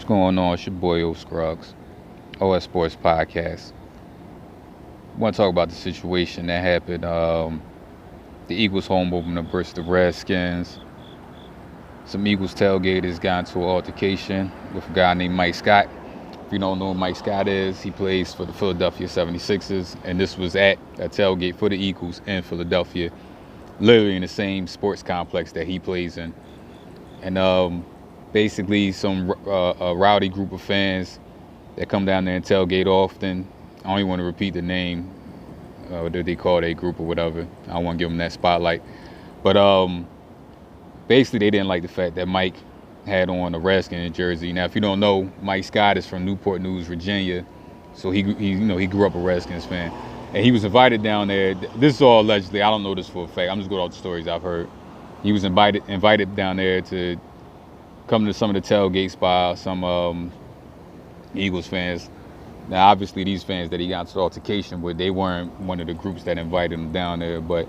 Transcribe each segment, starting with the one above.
going on? It's your boy O Scruggs, OS Sports Podcast. I want to talk about the situation that happened. The Eagles home opener versus the Redskins. Some Eagles tailgaters got into an altercation with a guy named Mike Scott. If you don't know who Mike Scott is, he plays for the Philadelphia 76ers, and this was at a tailgate for the Eagles in Philadelphia, literally in the same sports complex that he plays in. And basically, a rowdy group of fans that come down there and tailgate often. I don't even want to repeat the name that they call their group or whatever. I don't want to give them that spotlight. But basically, they didn't like the fact that Mike had on a Redskins jersey. Now, if you don't know, Mike Scott is from Newport News, Virginia, so he grew up a Redskins fan, and he was invited down there. This is all allegedly. I don't know this for a fact. I'm just going off the stories I've heard. He was invited down there to come to some of the tailgates by some Eagles fans. Now, obviously, these fans that he got into altercation with, they weren't one of the groups that invited him down there, but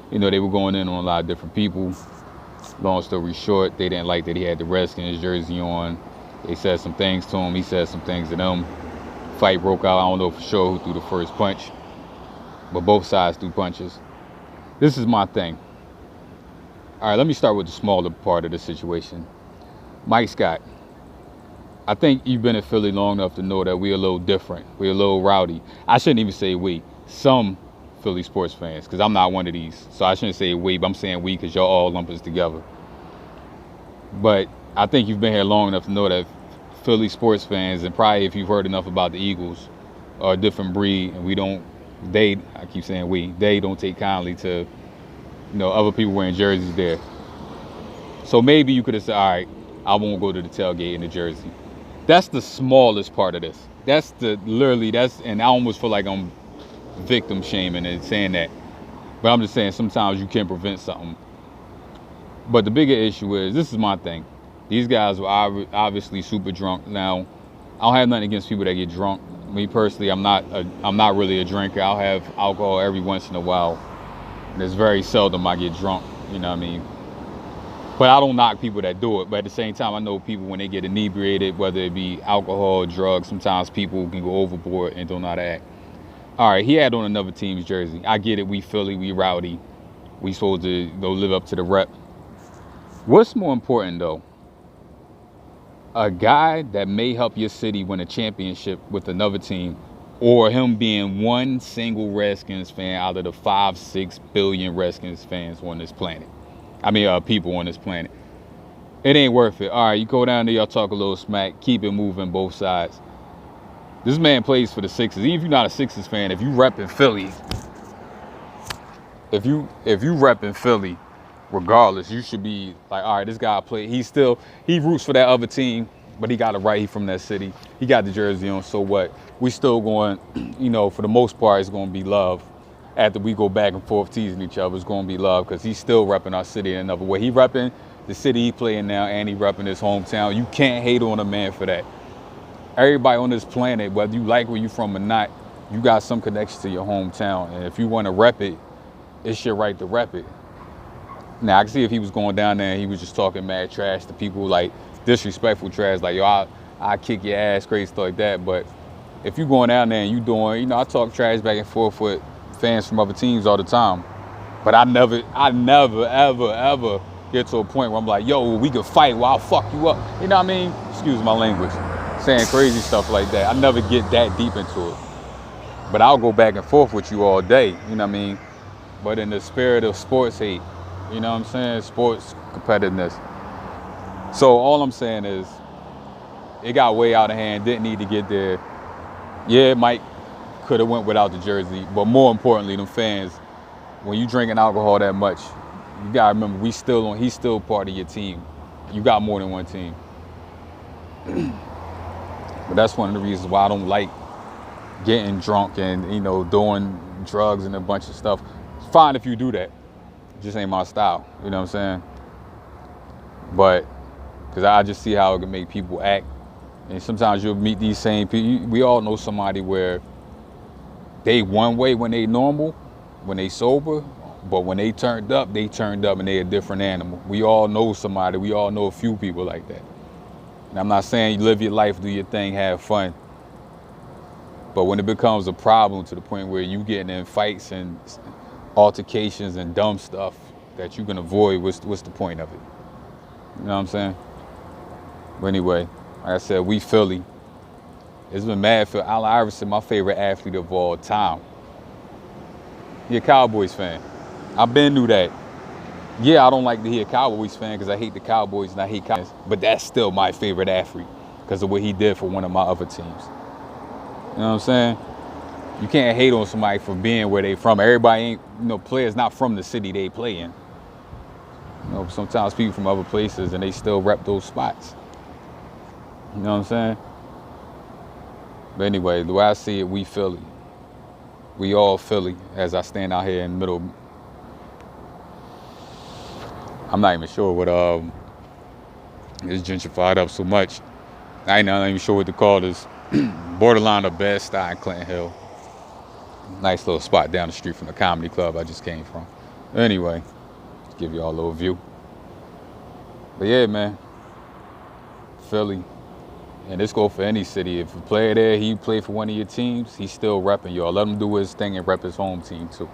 they were going in on a lot of different people. Long story short, they didn't like that he had the Redskins jersey on. They said some things to him. He said some things to them. Fight broke out. I don't know for sure who threw the first punch, but both sides threw punches. This is my thing. All right, let me start with the smaller part of the situation. Mike Scott. I think you've been in Philly long enough to know that we're a little different. We're a little rowdy. I shouldn't even say we. Some Philly sports fans, because I'm not one of these. So I shouldn't say we, but I'm saying we because y'all all lump us together. But I think you've been here long enough to know that Philly sports fans, and probably if you've heard enough about the Eagles, are a different breed, and I keep saying they don't take kindly to, other people wearing jerseys there. So maybe you could have said, all right, I won't go to the tailgate in the jersey. That's the smallest part of this. And I almost feel like I'm victim shaming and saying that. But I'm just saying sometimes you can't prevent something. But the bigger issue is, this is my thing. These guys were obviously super drunk. Now, I don't have nothing against people that get drunk. Me personally, I'm not really a drinker. I'll have alcohol every once in a while. And it's very seldom I get drunk, you know what I mean? But I don't knock people that do it. But at the same time, I know people when they get inebriated, whether it be alcohol or drugs, sometimes people can go overboard and don't know how to act. All right, he had on another team's jersey. I get it. We Philly, we rowdy. We supposed to go live up to the rep. What's more important, though? A guy that may help your city win a championship with another team, or him being one single Redskins fan out of the 5-6 billion Redskins fans on this planet. People on this planet. It ain't worth it. All right, you go down there, y'all talk a little smack, keep it moving both sides. This man plays for the Sixers. Even if you're not a Sixers fan, if you rep in Philly, regardless, you should be like, all right, this guy he roots for that other team, but he got it right. He from that city. He got the jersey on, so what? We still going, for the most part, it's going to be love. After we go back and forth teasing each other, it's going to be love because he's still repping our city in another way. He repping the city he playing now, and he repping his hometown. You can't hate on a man for that. Everybody on this planet, whether you like where you from or not, you got some connection to your hometown. And if you want to rep it, it's your right to rep it. Now, I can see if he was going down there and he was just talking mad trash to people, like disrespectful trash, like, yo, I kick your ass, crazy stuff like that. But if you going down there and you doing, I talk trash back and forth with fans from other teams all the time. But I never, ever get to a point where I'm like, yo, we could fight, well, I'll fuck you up. You know what I mean? Excuse my language. Saying crazy stuff like that. I never get that deep into it. But I'll go back and forth with you all day, you know what I mean? But in the spirit of sports hate, you know what I'm saying? Sports competitiveness. So all I'm saying is, it got way out of hand, didn't need to get there. Yeah, Mike could have went without the jersey, but more importantly, them fans, when you drinking alcohol that much, you gotta remember, he's still part of your team. You got more than one team. But that's one of the reasons why I don't like getting drunk and, doing drugs and a bunch of stuff. It's fine if you do that. It just ain't my style. You know what I'm saying? But, because I just see how it can make people act. And sometimes you'll meet these same people. We all know somebody where they one way when they normal, when they sober, but when they turned up and they a different animal. We all know somebody. We all know a few people like that. And I'm not saying you live your life, do your thing, have fun. But when it becomes a problem to the point where you getting in fights and altercations and dumb stuff that you can avoid, what's the point of it? You know what I'm saying? But anyway, like I said, we Philly. It's been mad for Allen Iverson, my favorite athlete of all time. He a Cowboys fan. I've been through that. Yeah, I don't like to hear Cowboys fan because I hate the Cowboys and I hate Cowboys. But that's still my favorite athlete because of what he did for one of my other teams. You know what I'm saying? You can't hate on somebody for being where they from. Everybody ain't, players not from the city they play in. Sometimes people from other places and they still rep those spots. You know what I'm saying? But anyway, the way I see it, we Philly. We all Philly as I stand out here in the middle. I'm not even sure what it's gentrified up so much. I ain't not even sure what to call this. Borderline of Bed-Stuy and Clinton Hill. Nice little spot down the street from the comedy club I just came from. Anyway, give y'all a little view. But yeah, man, Philly. And this go for any city. If a player there, he play for one of your teams, he's still repping y'all. Let him do his thing and rep his home team too.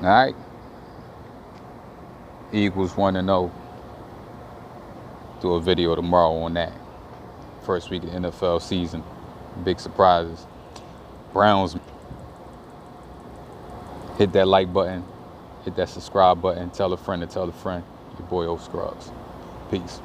All right? Eagles 1-0. Do a video tomorrow on that. First week of the NFL season. Big surprises. Browns. Hit that like button. Hit that subscribe button. Tell a friend to tell a friend. Your boy O Scruggs. Peace.